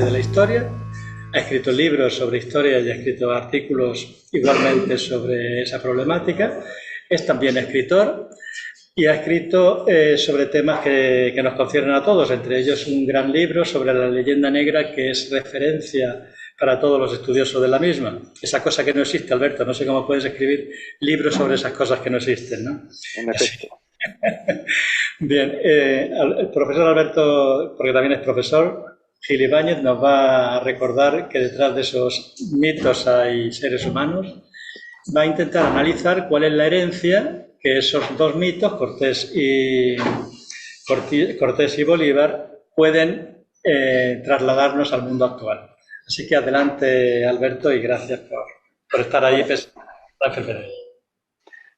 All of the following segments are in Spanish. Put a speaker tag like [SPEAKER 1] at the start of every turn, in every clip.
[SPEAKER 1] de la historia, ha escrito libros sobre historia y ha escrito artículos igualmente sobre esa problemática. Es también escritor y ha escrito sobre temas que nos conciernen a todos, entre ellos un gran libro sobre la leyenda negra que es referencia para todos los estudiosos de la misma. Esa cosa que no existe, Alberto, no sé cómo puedes escribir libros sobre esas cosas que no existen, ¿no?
[SPEAKER 2] En efecto.
[SPEAKER 1] Bien, el profesor Alberto, porque también es profesor, Gil Ibáñez nos va a recordar que detrás de esos mitos hay seres humanos. Va a intentar analizar cuál es la herencia que esos dos mitos, Cortés y Bolívar, pueden trasladarnos al mundo actual. Así que adelante, Alberto, y gracias por estar ahí.
[SPEAKER 2] Bueno,
[SPEAKER 1] La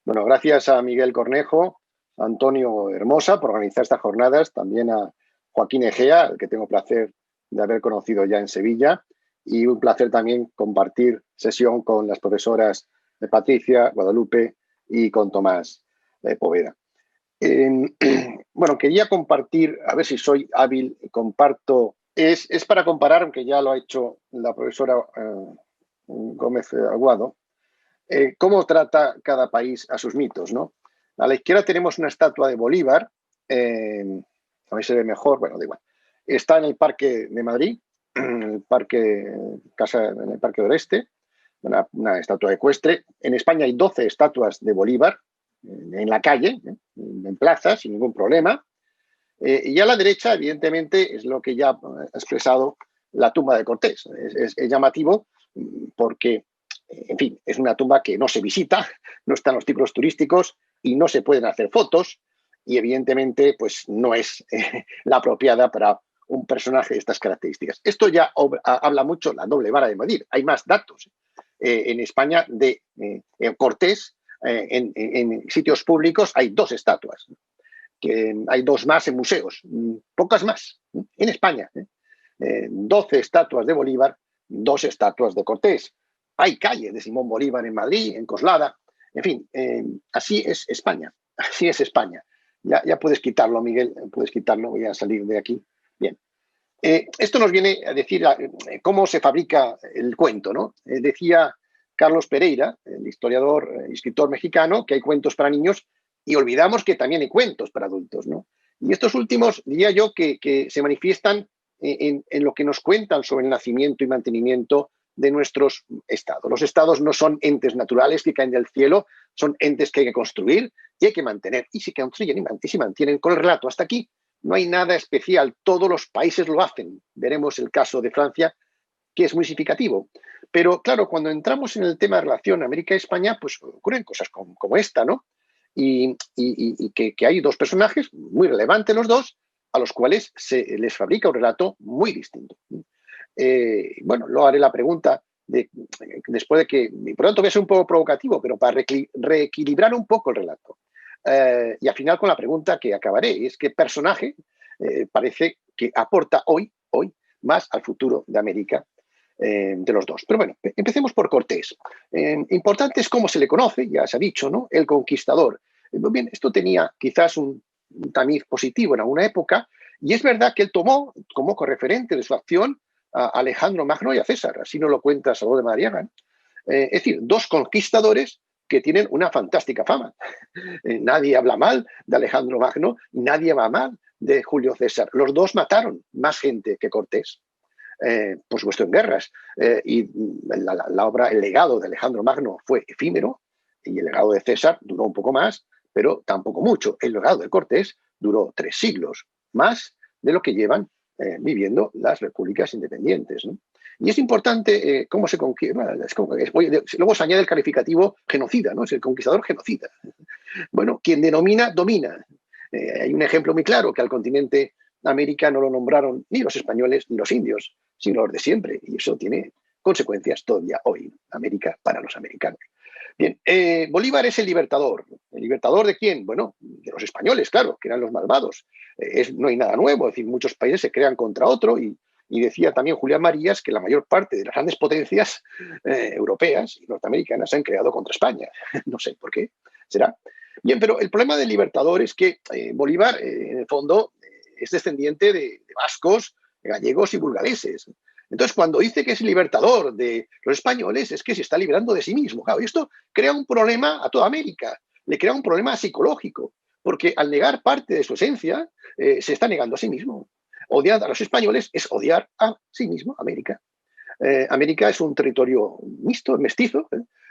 [SPEAKER 2] bueno, gracias a Miguel Cornejo, a Antonio Hermosa por organizar estas jornadas, también a Joaquín Egea, al que tengo placer de haber conocido ya en Sevilla, y un placer también compartir sesión con las profesoras de Patricia, Guadalupe y con Tomás Poveda. Bueno, quería compartir, a ver si soy hábil, comparto, es para comparar, aunque ya lo ha hecho la profesora Gómez Aguado, cómo trata cada país a sus mitos, ¿no? A la izquierda tenemos una estatua de Bolívar, a ver si se ve mejor, bueno, da igual. Está en el Parque de Madrid, en el Parque del Este, una estatua ecuestre. En España hay 12 estatuas de Bolívar en la calle, en plaza, sin ningún problema. Y a la derecha, evidentemente, es lo que ya ha expresado la tumba de Cortés. Es llamativo porque, en fin, es una tumba que no se visita, no está en los ciclos turísticos y no se pueden hacer fotos y, evidentemente, pues no es la apropiada para un personaje de estas características. Esto ya habla mucho la doble vara de medir. Hay más datos en España de Cortés. En sitios públicos hay 2 estatuas, que hay 2 más en museos, pocas más en España. 12 estatuas de Bolívar, 2 estatuas de Cortés. Hay calles de Simón Bolívar en Madrid, en Coslada, en fin, así es España, así es España. Ya puedes quitarlo, Miguel, puedes quitarlo, voy a salir de aquí. Bien. Esto nos viene a decir cómo se fabrica el cuento, ¿no? Decía Carlos Pereira, el historiador y escritor mexicano, que hay cuentos para niños y olvidamos que también hay cuentos para adultos, ¿no? Y estos últimos, diría yo, que se manifiestan en lo que nos cuentan sobre el nacimiento y mantenimiento de nuestros estados. Los estados no son entes naturales que caen del cielo, son entes que hay que construir y hay que mantener. Y se construyen y se mantienen con el relato. Hasta aquí no hay nada especial, todos los países lo hacen. Veremos el caso de Francia, que es muy significativo. Pero claro, cuando entramos en el tema de relación América-España, pues ocurren cosas como esta, ¿no? Y que hay 2 personajes muy relevantes los 2, a los cuales se les fabrica un relato muy distinto. Bueno, lo haré la pregunta después de que, por lo tanto voy a ser un poco provocativo, pero para reequilibrar un poco el relato. Y al final con la pregunta que acabaré, es qué personaje parece que aporta hoy más al futuro de América de los 2. Pero bueno, empecemos por Cortés. Importante es cómo se le conoce, ya se ha dicho, ¿no? El conquistador. Bien, esto tenía quizás un tamiz positivo en alguna época, y es verdad que él tomó como referente de su acción a Alejandro Magno y a César, así nos lo cuenta Salvador de Madariaga. Es decir, 2 conquistadores que tienen una fantástica fama. Nadie habla mal de Alejandro Magno, nadie va mal de Julio César. Los 2 mataron más gente que Cortés. Por supuesto en guerras, y la obra, el legado de Alejandro Magno fue efímero y el legado de César duró un poco más, pero tampoco mucho. El legado de Cortés duró 3 siglos, más de lo que llevan viviendo las repúblicas independientes, ¿no? Y es importante cómo se conquista. Luego se añade el calificativo genocida, ¿no? Es el conquistador genocida. Bueno, quien denomina, domina. Hay un ejemplo muy claro que al continente América no lo nombraron ni los españoles ni los indios, sino los de siempre. Y eso tiene consecuencias todavía hoy, América para los americanos. Bien, Bolívar es el libertador. ¿El libertador de quién? Bueno, de los españoles, claro, que eran los malvados. No hay nada nuevo, es decir, muchos países se crean contra otro y decía también Julián Marías que la mayor parte de las grandes potencias europeas y norteamericanas se han creado contra España. No sé por qué, será. Bien, pero el problema del libertador es que Bolívar, en el fondo, es descendiente de vascos, gallegos y burgaleses. Entonces, cuando dice que es el libertador de los españoles, es que se está liberando de sí mismo. Claro, y esto crea un problema a toda América, le crea un problema psicológico, porque al negar parte de su esencia, se está negando a sí mismo. Odiar a los españoles es odiar a sí mismo, América. América es un territorio mixto, mestizo.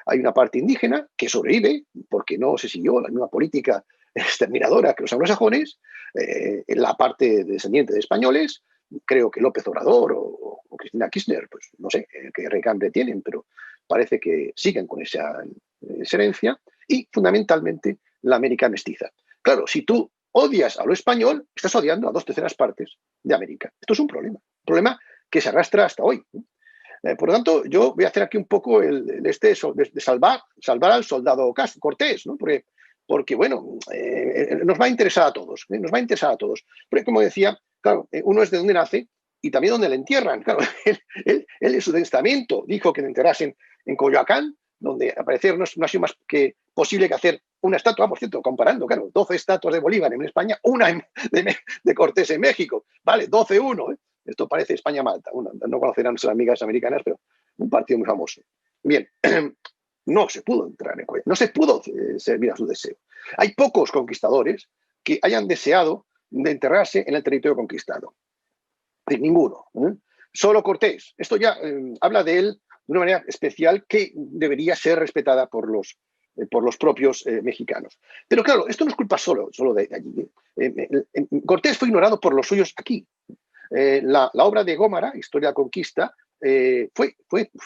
[SPEAKER 2] Hay una parte indígena que sobrevive porque no se siguió la misma política exterminadora que los anglosajones, la parte descendiente de españoles. Creo que López Obrador o Cristina Kirchner, pues no sé qué recambre tienen, pero parece que siguen con esa herencia, y fundamentalmente la América mestiza. Claro, si tú odias a lo español, estás odiando a 2/3 de América. Esto es un problema que se arrastra hasta hoy. Por lo tanto, yo voy a hacer aquí un poco de salvar al soldado Cortés, ¿no? Porque bueno, nos va a interesar a todos, nos va a interesar a todos. Porque, como decía, claro, uno es de dónde nace y también dónde le entierran. Claro, él en su testamento dijo que le enterrasen en Coyoacán, donde al parecer no ha sido más que posible que hacer una estatua, por cierto, comparando, claro, 12 estatuas de Bolívar en España, una de Cortés en México, ¿vale? 12-1, ¿eh? Esto parece España-Malta. No conocerán nuestras amigas americanas, pero un partido muy famoso. Bien, no se pudo entrar en Cuellar, no se pudo servir a su deseo. Hay pocos conquistadores que hayan deseado de enterrarse en el territorio conquistado. Ninguno. Solo Cortés. Esto ya habla de él de una manera especial que debería ser respetada por los propios mexicanos. Pero claro, esto no es culpa solo de allí. Cortés fue ignorado por los suyos aquí. La obra de Gómara, Historia de la Conquista, fue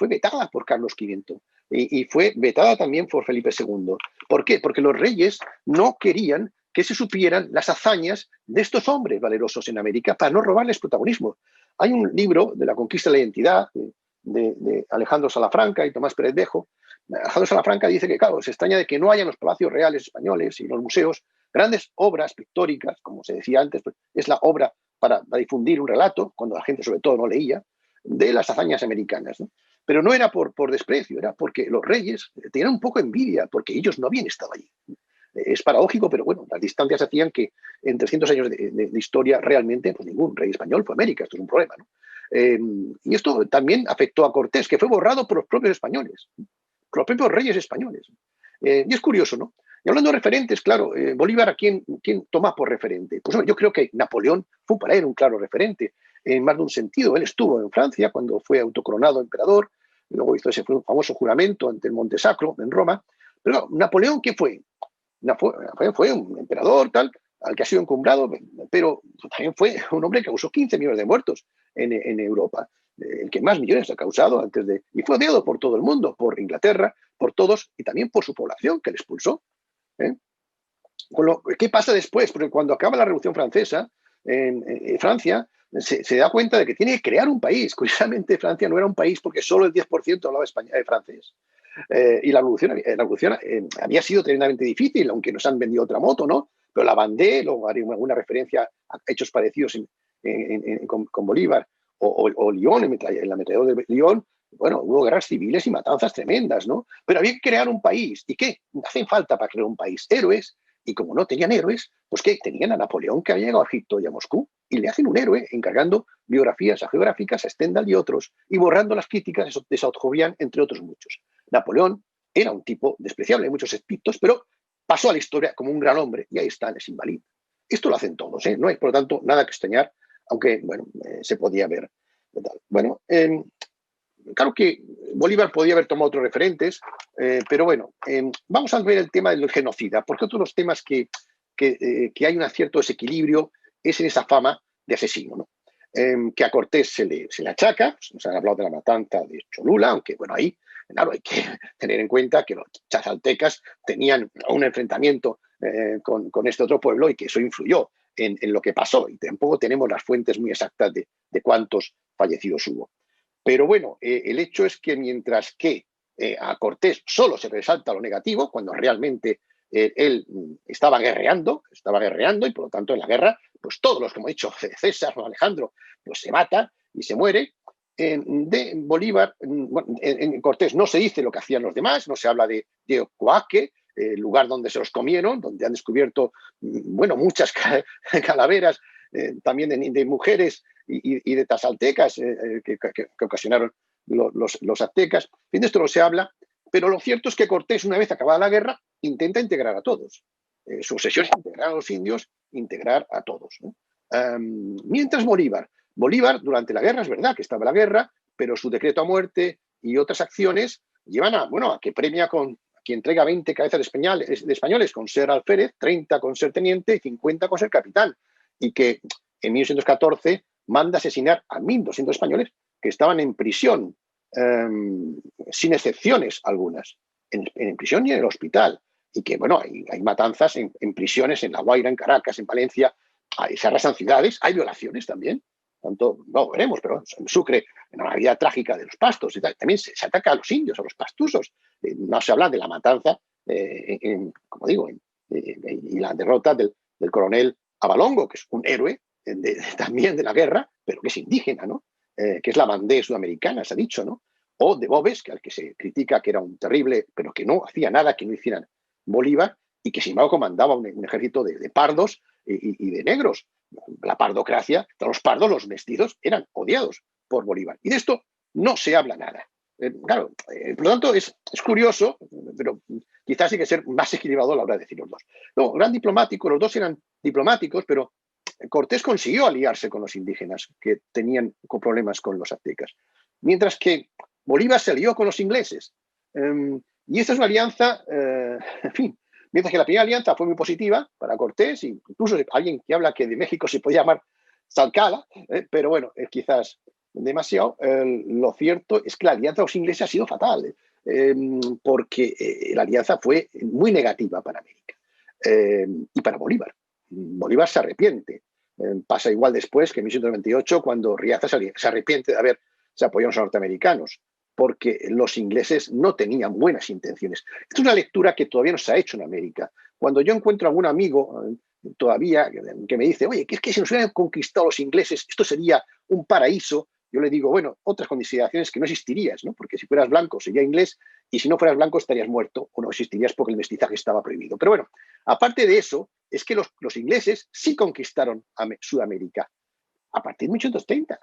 [SPEAKER 2] vetada por Carlos V y fue vetada también por Felipe II. ¿Por qué? Porque los reyes no querían que se supieran las hazañas de estos hombres valerosos en América para no robarles protagonismo. Hay un libro de la conquista de la identidad de Alejandro Salafranca y Tomás Pérez Bejo. Alejandro Salafranca dice que, claro, se extraña de que no haya en los palacios reales españoles y en los museos grandes obras pictóricas, como se decía antes, pues, es la obra para difundir un relato, cuando la gente sobre todo no leía, de las hazañas americanas, ¿no? Pero no era por desprecio, era porque los reyes tenían un poco envidia, porque ellos no habían estado allí. Es paradójico, pero bueno, las distancias hacían que en 300 años de historia realmente pues ningún rey español fue América. Esto es un problema, ¿no? Y esto también afectó a Cortés, que fue borrado por los propios españoles, por los propios reyes españoles. Y es curioso, ¿no? Y hablando de referentes, claro, Bolívar, ¿a quién toma por referente? Pues yo creo que Napoleón fue para él un claro referente, en más de un sentido. Él estuvo en Francia cuando fue autocoronado emperador, y luego hizo ese famoso juramento ante el Monte Sacro en Roma. Pero Napoleón, ¿qué fue? Fue un emperador tal, al que ha sido encumbrado, pero también fue un hombre que causó 15 millones de muertos en Europa, el que más millones ha causado antes de... Y fue odiado por todo el mundo, por Inglaterra, por todos, y también por su población, que le expulsó. ¿Qué pasa después? Porque cuando acaba la Revolución Francesa, en Francia se da cuenta de que tiene que crear un país. Curiosamente, Francia no era un país porque solo el 10% hablaba francés. Y la revolución había sido tremendamente difícil, aunque nos han vendido otra moto, ¿no? Pero la Vendée, luego haré alguna referencia a hechos parecidos con Bolívar, o Lyon, en la ametralladora de Lyon. Bueno, hubo guerras civiles y matanzas tremendas, ¿no? Pero había que crear un país. ¿Y qué? Hacen falta para crear un país héroes. Y como no tenían héroes, pues ¿qué? Tenían a Napoleón, que había llegado a Egipto y a Moscú, y le hacen un héroe encargando biografías geográficas a Stendhal y otros, y borrando las críticas de Chateaubriand, entre otros muchos. Napoleón era un tipo despreciable en muchos aspectos, pero pasó a la historia como un gran hombre, y ahí está, es inválido. Esto lo hacen todos, ¿eh? No hay, por lo tanto, nada que extrañar, aunque, bueno, se podía ver. Bueno, claro que Bolívar podía haber tomado otros referentes, pero bueno, vamos a ver el tema del genocida, porque otro de los temas que hay un cierto desequilibrio es en esa fama de asesino, ¿no? Que a Cortés se le achaca. Pues nos han hablado de la matanza de Cholula, aunque bueno, ahí claro, hay que tener en cuenta que los chazaltecas tenían un enfrentamiento con este otro pueblo y que eso influyó en lo que pasó, y tampoco tenemos las fuentes muy exactas de cuántos fallecidos hubo. Pero bueno, el hecho es que mientras que a Cortés solo se resalta lo negativo, cuando realmente él estaba guerreando, y por lo tanto en la guerra, pues todos los que hemos dicho, César o Alejandro, pues se mata y se muere. De Bolívar, en Cortés no se dice lo que hacían los demás, no se habla de Ocoaque, el lugar donde se los comieron, donde han descubierto, bueno, muchas calaveras también de mujeres y de tasaltecas que ocasionaron los aztecas. En fin, de esto no se habla, pero lo cierto es que Cortés, una vez acabada la guerra, intenta integrar a todos. Su obsesión es integrar a los indios, integrar a todos, ¿no? Mientras Bolívar, durante la guerra, es verdad que estaba la guerra, pero su decreto a muerte y otras acciones llevan a que premia que entrega 20 cabezas de españoles con ser alférez, 30 con ser teniente y 50 con ser capitán. Y que en 1814 manda asesinar a 1.200 españoles que estaban en prisión, sin excepciones algunas, en prisión y en el hospital. Y que, hay matanzas en prisiones, en La Guaira, en Caracas, en Valencia, se arrasan ciudades, hay violaciones también. Tanto, no veremos, pero en Sucre, en la vida trágica de los pastos, y también se ataca a los indios, a los pastusos. No se habla de la matanza, como digo, y la derrota del coronel Avalongo, que es un héroe también de la guerra, pero que es indígena, ¿no? Que es la bandera sudamericana, se ha dicho, ¿no? O de Boves, que al que se critica que era un terrible, pero que no hacía nada que no hicieran Bolívar, y que sin embargo comandaba un ejército de pardos y de negros. La pardocracia, los pardos, los mestizos, eran odiados por Bolívar. Y de esto no se habla nada. Claro, por lo tanto, es curioso, pero quizás hay que ser más equilibrado a la hora de decir los dos. No, gran diplomático, los dos eran diplomáticos, pero Cortés consiguió aliarse con los indígenas que tenían problemas con los aztecas. Mientras que Bolívar se alió con los ingleses. Y esta es una alianza, en fin, mientras que la primera alianza fue muy positiva para Cortés, incluso alguien que habla que de México se puede llamar Tlaxcala, pero bueno, es quizás demasiado. Lo cierto es que la alianza con los ingleses ha sido fatal, porque la alianza fue muy negativa para América y para Bolívar. Bolívar se arrepiente. Pasa igual después que en 1898, cuando Riaza se arrepiente de haberse apoyado a los norteamericanos, porque los ingleses no tenían buenas intenciones. Esta es una lectura que todavía no se ha hecho en América. Cuando yo encuentro a algún amigo todavía que me dice, oye, que es que si nos hubieran conquistado los ingleses, esto sería un paraíso, yo le digo, bueno, otras consideraciones que no existirías, ¿no? Porque si fueras blanco sería inglés, y si no fueras blanco estarías muerto o no existirías porque el mestizaje estaba prohibido. Pero bueno, aparte de eso, es que los ingleses sí conquistaron a Sudamérica a partir de 1830.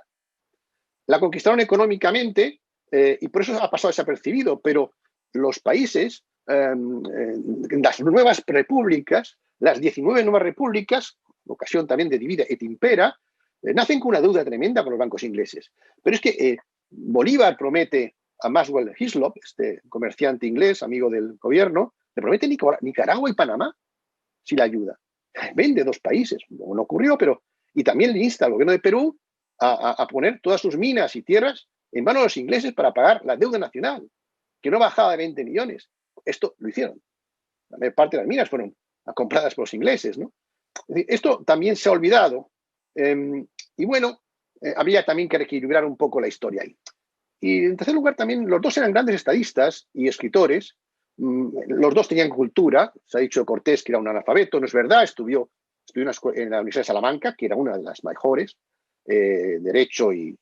[SPEAKER 2] La conquistaron económicamente, y por eso ha pasado desapercibido, pero los países, las nuevas repúblicas, las 19 nuevas repúblicas, ocasión también de divide et impera, nacen con una deuda tremenda con los bancos ingleses. Pero es que Bolívar promete a Maxwell Hislop, este comerciante inglés, amigo del gobierno, le promete Nicaragua y Panamá si la ayuda. Vende 2 países, no ocurrió, pero... Y también le insta al gobierno de Perú a poner todas sus minas y tierras en manos de los ingleses para pagar la deuda nacional, que no bajaba de 20 millones. Esto lo hicieron. La mayor parte de las minas fueron compradas por los ingleses, ¿no? Esto también se ha olvidado. Y bueno, habría también que reequilibrar un poco la historia ahí. Y en tercer lugar, también los dos eran grandes estadistas y escritores. Los dos tenían cultura. Se ha dicho Cortés que era un analfabeto, no es verdad. Estudió en la Universidad de Salamanca, que era una de las mejores, Derecho y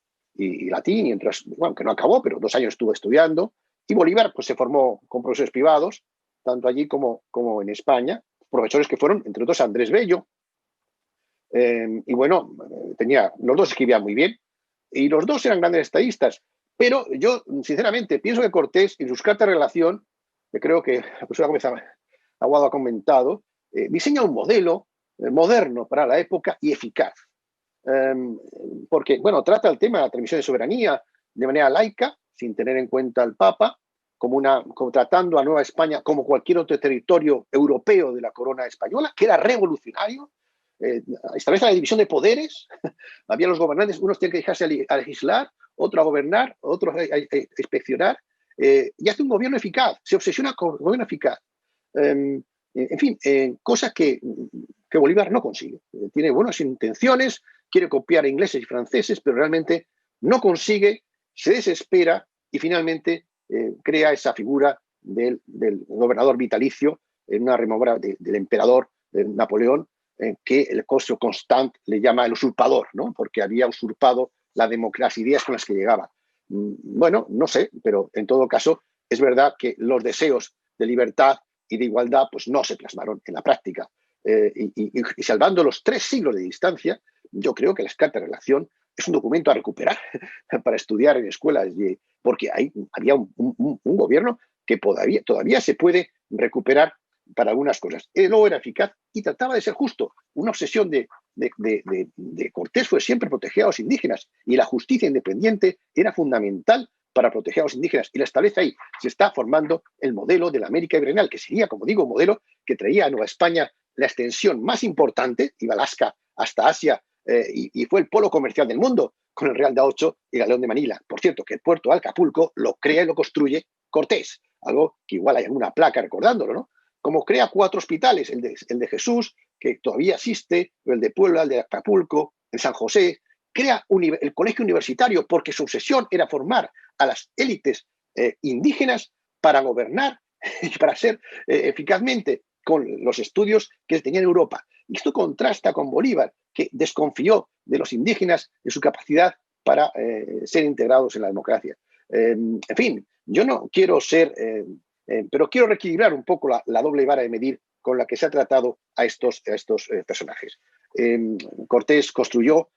[SPEAKER 2] Latín, y bueno, que no acabó, pero 2 años estuvo estudiando. Y Bolívar pues, se formó con profesores privados, tanto allí como en España, profesores que fueron, entre otros, Andrés Bello. Y bueno, los dos escribían muy bien, y los dos eran grandes estadistas. Pero yo, sinceramente, pienso que Cortés, en sus cartas de relación, que creo que la profesora Gómez Aguado ha comentado, diseña un modelo moderno para la época y eficaz. Porque, bueno, trata el tema de la transmisión de soberanía de manera laica, sin tener en cuenta al Papa, como tratando a Nueva España como cualquier otro territorio europeo de la corona española, que era revolucionario. Establece la división de poderes. Había los gobernantes, unos tienen que dejarse a legislar, otros a gobernar, otros a inspeccionar, y hace un gobierno eficaz, se obsesiona con el gobierno eficaz. En fin, cosas que Bolívar no consigue. Tiene buenas intenciones, quiere copiar a ingleses y franceses, pero realmente no consigue, se desespera y finalmente crea esa figura del gobernador vitalicio, en una remora del emperador Napoleón, que el Cosio Constant le llama el usurpador, ¿no? Porque había usurpado las ideas con las que llegaba. Bueno, no sé, pero en todo caso es verdad que los deseos de libertad y de igualdad pues no se plasmaron en la práctica. Y salvando los 3 siglos de distancia, yo creo que las cartas de relación es un documento a recuperar para estudiar en escuelas, porque había un gobierno que todavía se puede recuperar para algunas cosas. Luego era eficaz y trataba de ser justo. Una obsesión de Cortés fue siempre proteger a los indígenas, y la justicia independiente era fundamental para proteger a los indígenas, y la establece ahí. Se está formando el modelo de la América Virreinal, que sería, como digo, un modelo que traía a Nueva España la extensión más importante, iba Alaska hasta Asia, y fue el polo comercial del mundo, con el Real de A8 y el Galeón de Manila. Por cierto, que el puerto de Acapulco lo crea y lo construye Cortés, algo que igual hay alguna placa recordándolo, ¿no? Como crea 4 hospitales, el de Jesús, que todavía existe, el de Puebla, el de Acapulco, el San José, crea el colegio universitario, porque su obsesión era formar a las élites indígenas para gobernar y para ser eficazmente con los estudios que tenía en Europa. Y esto contrasta con Bolívar, que desconfió de los indígenas, de su capacidad para ser integrados en la democracia. En fin, yo no quiero ser, pero quiero reequilibrar un poco la doble vara de medir con la que se ha tratado a estos personajes. Cortés construyó,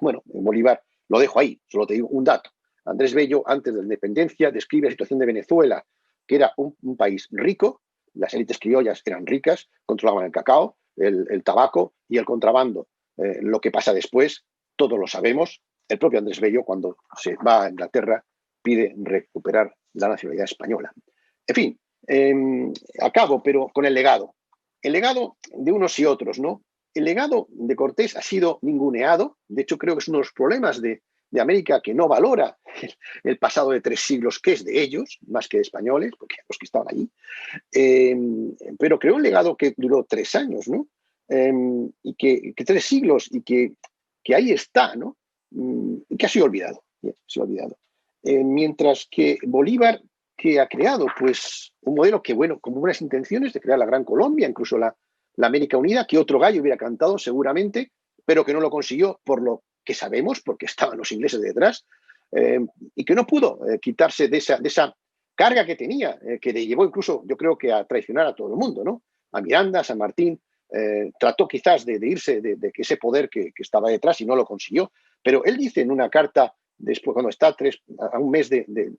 [SPEAKER 2] bueno, Bolívar, lo dejo ahí, solo te digo un dato. Andrés Bello, antes de la independencia, describe la situación de Venezuela, que era un país rico, las élites criollas eran ricas, controlaban el cacao, el tabaco y el contrabando. Lo que pasa después, todos lo sabemos. El propio Andrés Bello, cuando se va a Inglaterra, pide recuperar la nacionalidad española. En fin, acabo, pero con el legado. El legado de unos y otros, ¿no? El legado de Cortés ha sido ninguneado. De hecho, creo que es uno de los problemas de América, que no valora el pasado de 3 siglos, que es de ellos, más que de españoles, porque los que estaban allí. Pero creó un legado que duró 3 años, ¿no? Y que 3 siglos, y que ahí está, ¿no? Y que ha sido olvidado. Mientras que Bolívar, que ha creado pues un modelo que, bueno, con buenas intenciones de crear la Gran Colombia, incluso la América Unida, que otro gallo hubiera cantado seguramente, pero que no lo consiguió por lo que sabemos, porque estaban los ingleses detrás, y que no pudo quitarse de esa carga que tenía, que le llevó incluso, yo creo, que a traicionar a todo el mundo, ¿no? A Miranda, a San Martín, trató quizás de irse de ese poder que estaba detrás, y no lo consiguió. Pero él dice en una carta, después, cuando está a un mes de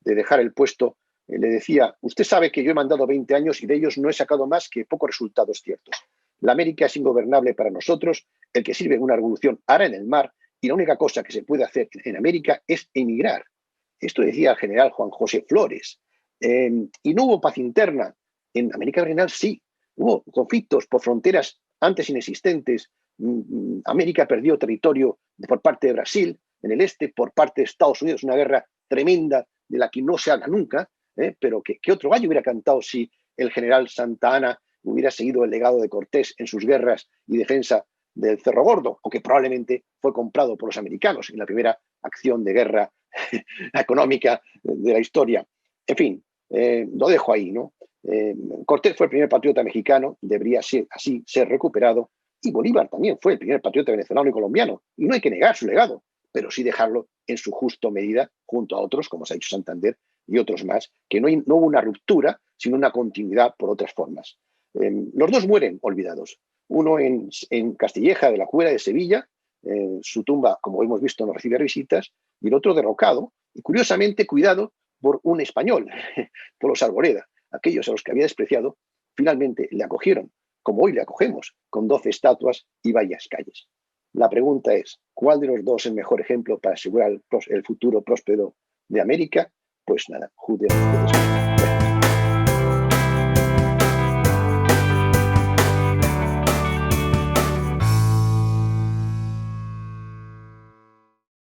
[SPEAKER 2] dejar el puesto, le decía: usted sabe que yo he mandado 20 años y de ellos no he sacado más que pocos resultados ciertos. La América es ingobernable para nosotros, el que sirve una revolución hará en el mar, y la única cosa que se puede hacer en América es emigrar. Esto decía el general Juan José Flores. Y no hubo paz interna. En América Virreinal sí, hubo conflictos por fronteras antes inexistentes. América perdió territorio por parte de Brasil, en el este, por parte de Estados Unidos, una guerra tremenda de la que no se habla nunca, pero que otro gallo hubiera cantado si el general Santa Anna hubiera seguido el legado de Cortés en sus guerras y defensa del Cerro Gordo, o que probablemente fue comprado por los americanos en la primera acción de guerra económica de la historia. En fin, lo dejo ahí, ¿no? Cortés fue el primer patriota mexicano, debería así ser recuperado, y Bolívar también fue el primer patriota venezolano y colombiano, y no hay que negar su legado, pero sí dejarlo en su justa medida junto a otros, como se ha dicho Santander y otros más, que no hubo una ruptura, sino una continuidad por otras formas. Los dos mueren olvidados. Uno en Castilleja de la Cueva de Sevilla, su tumba, como hemos visto, no recibe visitas, y el otro derrocado, y curiosamente cuidado por un español, por los Arboleda. Aquellos a los que había despreciado, finalmente le acogieron, como hoy le acogemos, con 12 estatuas y varias calles. La pregunta es: ¿cuál de los dos es el mejor ejemplo para asegurar el futuro próspero de América? Pues nada, juzguen ustedes.